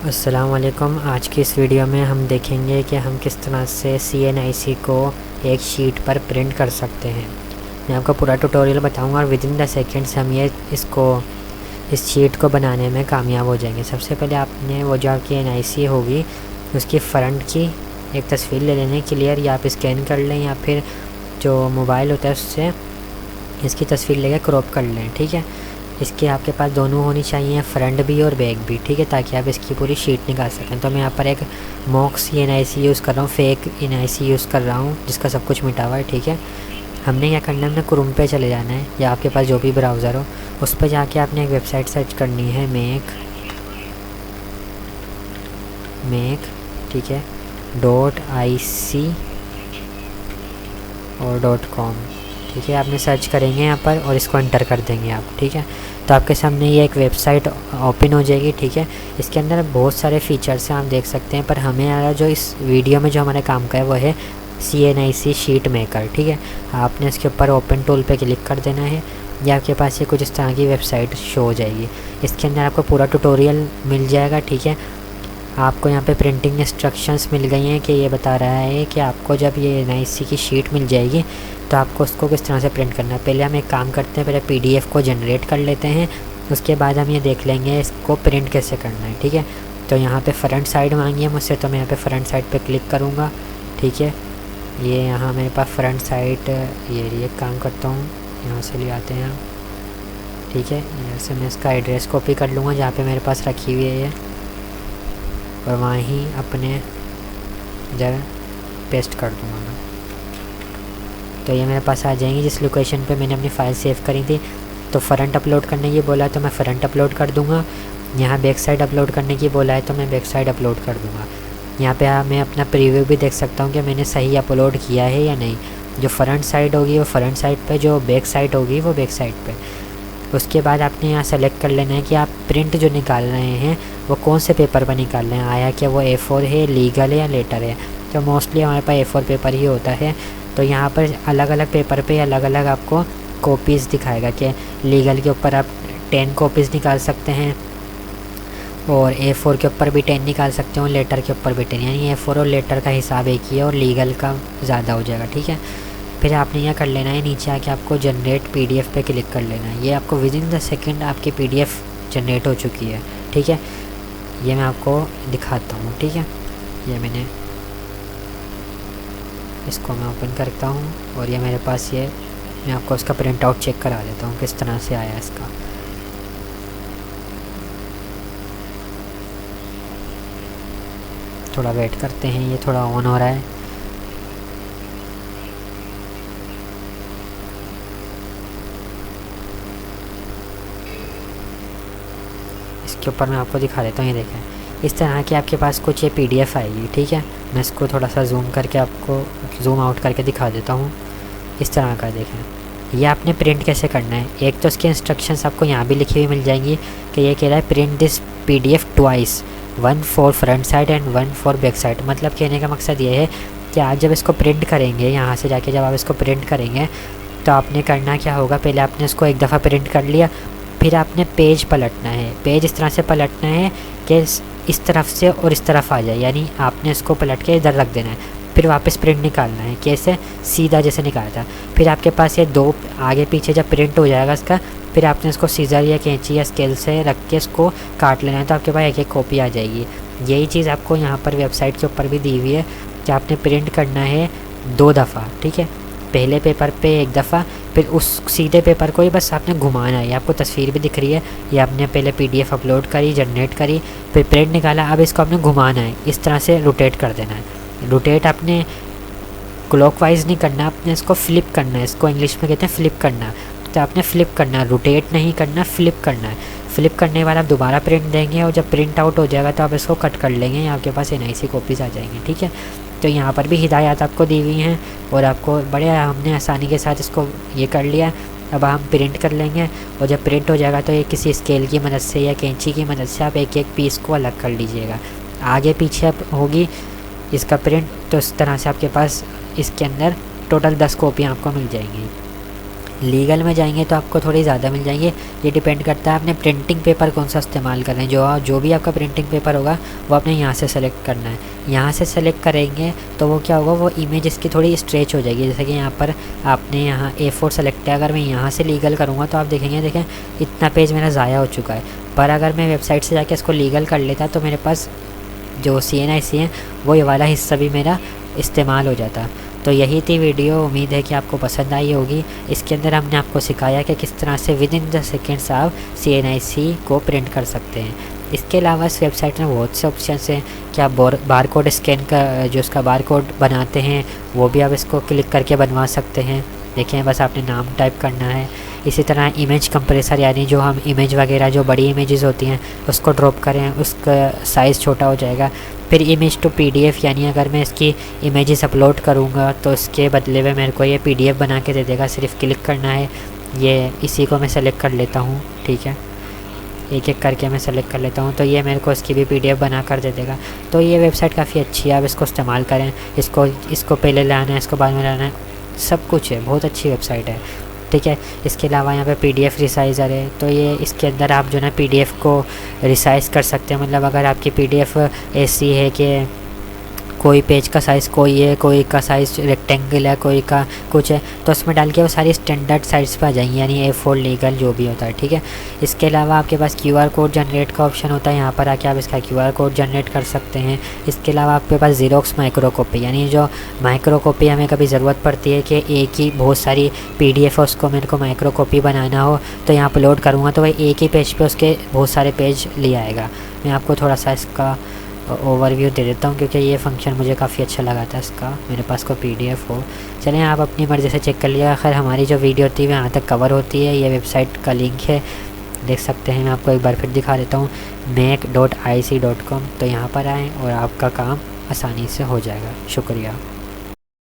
अस्सलाम वालेकुम। आज की इस वीडियो में हम देखेंगे कि हम किस तरह से CNIC को एक शीट पर प्रिंट कर सकते हैं। मैं आपको पूरा ट्यूटोरियल बताऊंगा और विदिन द सेकेंड्स हम इस शीट को बनाने में कामयाब हो जाएंगे। सबसे पहले आपने वो जो आपकी NIC होगी उसकी फ़्रंट की एक तस्वीर ले लेनी क्लियर, या आप स्कैन कर लें या फिर जो मोबाइल होता है उससे इसकी तस्वीर लेकर क्रॉप कर लें। ठीक है, इसके आपके पास दोनों होनी चाहिए, फ्रंट भी और बैक भी। ठीक है, ताकि आप इसकी पूरी शीट निकाल सकें। तो मैं यहाँ पर एक मॉक NIC यूज़ कर रहा हूँ, फेक NIC यूज़ कर रहा हूँ जिसका सब कुछ मिटा हुआ है। ठीक है, हमने क्या करना है, हमने क्रोम पे चले जाना है या आपके पास जो भी ब्राउज़र हो उस पर जाके आपने एक वेबसाइट सर्च करनी है, मेक ठीक है .IC और .com। ठीक है, आपने सर्च करेंगे यहाँ पर और इसको एंटर कर देंगे आप। ठीक है, तो आपके सामने ये एक वेबसाइट ओपन हो जाएगी। ठीक है, इसके अंदर बहुत सारे फीचर्स हैं, आप देख सकते हैं, पर हमें यार जो इस वीडियो में जो हमारे काम का है वो है CNIC शीट मेकर। ठीक है, आपने इसके ऊपर ओपन टूल पे क्लिक कर देना है, या आपके पास ये कुछ इस तरह की वेबसाइट शो हो जाएगी। इसके अंदर आपको पूरा ट्यूटोरियल मिल जाएगा। ठीक है, आपको यहाँ पे प्रिंटिंग इंस्ट्रक्शंस मिल गई हैं कि ये बता रहा है कि आपको जब ये NIC की शीट मिल जाएगी तो आपको उसको किस तरह से प्रिंट करना है। पहले हम एक काम करते हैं, पहले PDF को जनरेट कर लेते हैं, उसके बाद हम ये देख लेंगे इसको प्रिंट कैसे करना है। ठीक है, तो यहाँ पे फ्रंट साइड मांगी है मुझसे, तो मैं यहाँ पे फ्रंट साइड पे क्लिक करूँगा। ठीक है, ये यहाँ मेरे पास फ्रंट साइड ये काम करता हूँ, यहाँ से ले आते हैं। ठीक है, यहाँ से मैं इसका एड्रेस कॉपी कर लूँगा जहाँ पर मेरे पास रखी हुई है ये, और वहीं अपने इधर पेस्ट कर दूँगा मैं। तो ये मेरे पास आ जाएंगी जिस लोकेशन पे मैंने अपनी फ़ाइल सेव करी थी। तो फ्रंट अपलोड करने की बोला है तो मैं फ़्रंट अपलोड कर दूँगा। यहाँ बैक साइड अपलोड करने की बोला है तो मैं बैक साइड अपलोड कर दूँगा। यहाँ पे मैं अपना प्रीव्यू भी देख सकता हूँ कि मैंने सही अपलोड किया है या नहीं। जो फ्रंट साइड होगी वो फ्रंट साइड पे, जो बैक साइड होगी वो बैक साइड पे। उसके बाद आपने यहाँ सेलेक्ट कर लेना है कि आप प्रिंट जो निकाल रहे हैं वो कौन से पेपर पर निकाल रहे हैं। आया क्या वो A4 है, लीगल है या लेटर है। तो मोस्टली हमारे पास A4 पेपर ही होता है। तो यहाँ पर अलग अलग पेपर पे अलग अलग आपको कॉपीज़ दिखाएगा कि लीगल के ऊपर आप 10 कॉपीज़ निकाल सकते हैं और A4 के ऊपर भी 10 निकाल सकते हो, लेटर के ऊपर भी 10। यानी A4 और लेटर का हिसाब एक ही है और लीगल का ज़्यादा हो जाएगा। ठीक है, फिर आपने यह कर लेना है, नीचे आके आपको जनरेट PDF पे क्लिक कर लेना है। ये आपको विदिन द सेकेंड आपकी PDF जनरेट हो चुकी है। ठीक है, ये मैं आपको दिखाता हूँ। ठीक है, ये मैंने इसको मैं ओपन करता हूँ और ये मेरे पास ये मैं आपको इसका प्रिंट आउट चेक करा देता हूँ किस तरह से आया इसका। थोड़ा वेट करते हैं, ये थोड़ा ऑन हो रहा है। इसके ऊपर मैं आपको दिखा देता हूँ, ये देखें इस तरह की आपके पास कुछ ये PDF आएगी। ठीक है, मैं इसको थोड़ा सा जूम करके आपको जूम आउट करके दिखा देता हूँ। इस तरह का देखें, ये आपने प्रिंट कैसे करना है। एक तो इसके इंस्ट्रक्शंस आपको यहाँ भी लिखी हुई मिल जाएंगी कि ये कह रहा है print this PDF twice, 1 for front side and 1 for back side. मतलब कहने का मकसद ये है कि आज जब इसको प्रिंट करेंगे, यहाँ से जाके जब आप इसको प्रिंट करेंगे तो आपने करना क्या होगा, पहले आपने इसको एक दफ़ा प्रिंट कर लिया, फिर आपने पेज पलटना है। पेज इस तरह से पलटना है कि इस तरफ से और इस तरफ आ जाए, यानी आपने इसको पलट के इधर रख देना है, फिर वापस प्रिंट निकालना है। कैसे, सीधा जैसे निकाला था। फिर आपके पास ये दो आगे पीछे जब प्रिंट हो जाएगा इसका, फिर आपने इसको सीज़र या कैंची या स्केल से रख के इसको काट लेना है, तो आपके पास एक एक कॉपी आ जाएगी। यही चीज़ आपको यहाँ पर वेबसाइट के ऊपर भी दी हुई है कि आपने प्रिंट करना है 2 दफ़ा। ठीक है, पहले पेपर पे एक दफ़ा, फिर उस सीधे पेपर को ही बस आपने घुमाना है। आपको तस्वीर भी दिख रही है, ये आपने पहले PDF अपलोड करी, जनरेट करी, फिर प्रिंट निकाला, अब इसको आपने घुमाना है, इस तरह से रोटेट कर देना है। रोटेट आपने क्लॉकवाइज नहीं करना, आपने इसको फ्लिप करना है। इसको इंग्लिश में कहते हैं फ्लिप करना। तो आपने फ्लिप करना है, रोटेट नहीं करना, फ्लिप करना है। फ्लिप करने के बाद आप दोबारा प्रिंट देंगे और जब प्रिंट आउट हो जाएगा तो आप इसको कट कर लेंगे, आपके पास NIC कॉपीज़ आ जाएंगी। ठीक है, तो यहाँ पर भी हिदायत आपको दी हुई हैं और आपको बड़े हमने आसानी के साथ इसको ये कर लिया। अब हम प्रिंट कर लेंगे और जब प्रिंट हो जाएगा तो ये किसी स्केल की मदद से या कैंची की मदद से आप एक एक पीस को अलग कर लीजिएगा। आगे पीछे होगी इसका प्रिंट, तो इस तरह से आपके पास इसके अंदर टोटल 10 कॉपियाँ आपको मिल जाएंगी। लीगल में जाएंगे तो आपको थोड़ी ज़्यादा मिल जाएंगे। ये डिपेंड करता है आपने प्रिंटिंग पेपर कौन सा इस्तेमाल कर रहे हैं। जो भी आपका प्रिंटिंग पेपर होगा वो आपने यहाँ से सेलेक्ट करना है। यहाँ से सेलेक्ट करेंगे तो वो क्या होगा, वो इमेज इसकी थोड़ी स्ट्रेच हो जाएगी। जैसे कि यहाँ पर आपने यहाँ A4 सेलेक्ट है, अगर मैं यहाँ से लीगल करूँगा तो आप देखेंगे, देखें इतना पेज मेरा ज़ाया हो चुका है। पर अगर मैं वेबसाइट से जाके इसको लीगल कर लेता तो मेरे पास जो CNIC है वो ये वाला हिस्सा भी मेरा इस्तेमाल हो जाता। तो यही थी वीडियो, उम्मीद है कि आपको पसंद आई होगी। इसके अंदर हमने आपको सिखाया कि किस तरह से विद इन द सेकेंड्स आप CNIC को प्रिंट कर सकते हैं। इसके अलावा इस वेबसाइट में बहुत से ऑप्शन हैं कि आप बार कोड स्कैन का जो उसका बार कोड बनाते हैं वो भी आप इसको क्लिक करके बनवा सकते हैं। देखें, बस आपने नाम टाइप करना है। इसी तरह इमेज कंप्रेसर, यानी जो हम इमेज वगैरह जो बड़ी इमेजेस होती हैं उसको ड्रॉप करें, उसका साइज़ छोटा हो जाएगा। फिर इमेज टू PDF, यानी अगर मैं इसकी इमेजेस अपलोड करूँगा तो इसके बदले में मेरे को ये PDF बना के दे देगा, सिर्फ क्लिक करना है। ये इसी को मैं सेलेक्ट कर लेता हूँ, ठीक है, एक एक करके मैं सेलेक्ट कर लेता हूँ, तो ये मेरे को इसकी भी PDF बना कर दे देगा। तो ये वेबसाइट काफ़ी अच्छी है, आप इसको इस्तेमाल करें। इसको पहले लाना है, इसको बाद में लाना है, सब कुछ है, बहुत अच्छी वेबसाइट है, ठीक है। इसके अलावा यहाँ पे PDF रिसाइज़र है, तो ये इसके अंदर आप जो है PDF को रिसाइज़ कर सकते हैं। मतलब अगर आपकी PDF ऐसी है कि कोई पेज का साइज़ कोई है, कोई का साइज़ रेक्टेंगल है, कोई का कुछ है, तो उसमें डाल के वो सारी स्टैंडर्ड साइज़ पे आ जाएंगी, यानी A4 लीगल जो भी होता है, ठीक है। इसके अलावा आपके पास QR कोड जनरेट का ऑप्शन होता है, यहाँ पर आके आप इसका QR कोड जनरेट कर सकते हैं। इसके अलावा आपके पास ज़ेरोक्स माइक्रो कॉपी, यानी जो माइक्रो कॉपी हमें कभी ज़रूरत पड़ती है कि एक ही बहुत सारी PDF है उसको मेरे को माइक्रो कॉपी बनाना हो, तो यहाँ अपलोड करूँगा तो वही एक ही पेज पर उसके बहुत सारे पेज ले आएगा। मैं आपको थोड़ा सा इसका ओवरव्यू दे देता हूँ, क्योंकि ये फंक्शन मुझे काफ़ी अच्छा लगा था इसका, मेरे पास कोई PDF हो। चलें, आप अपनी मर्ज़ी से चेक कर लिया। खैर हमारी जो वीडियो होती है यहाँ तक कवर होती है। ये वेबसाइट का लिंक है, देख सकते हैं। मैं आपको एक बार फिर दिखा देता हूँ, make.ic.com। तो यहाँ पर आएँ और आपका काम आसानी से हो जाएगा। शुक्रिया।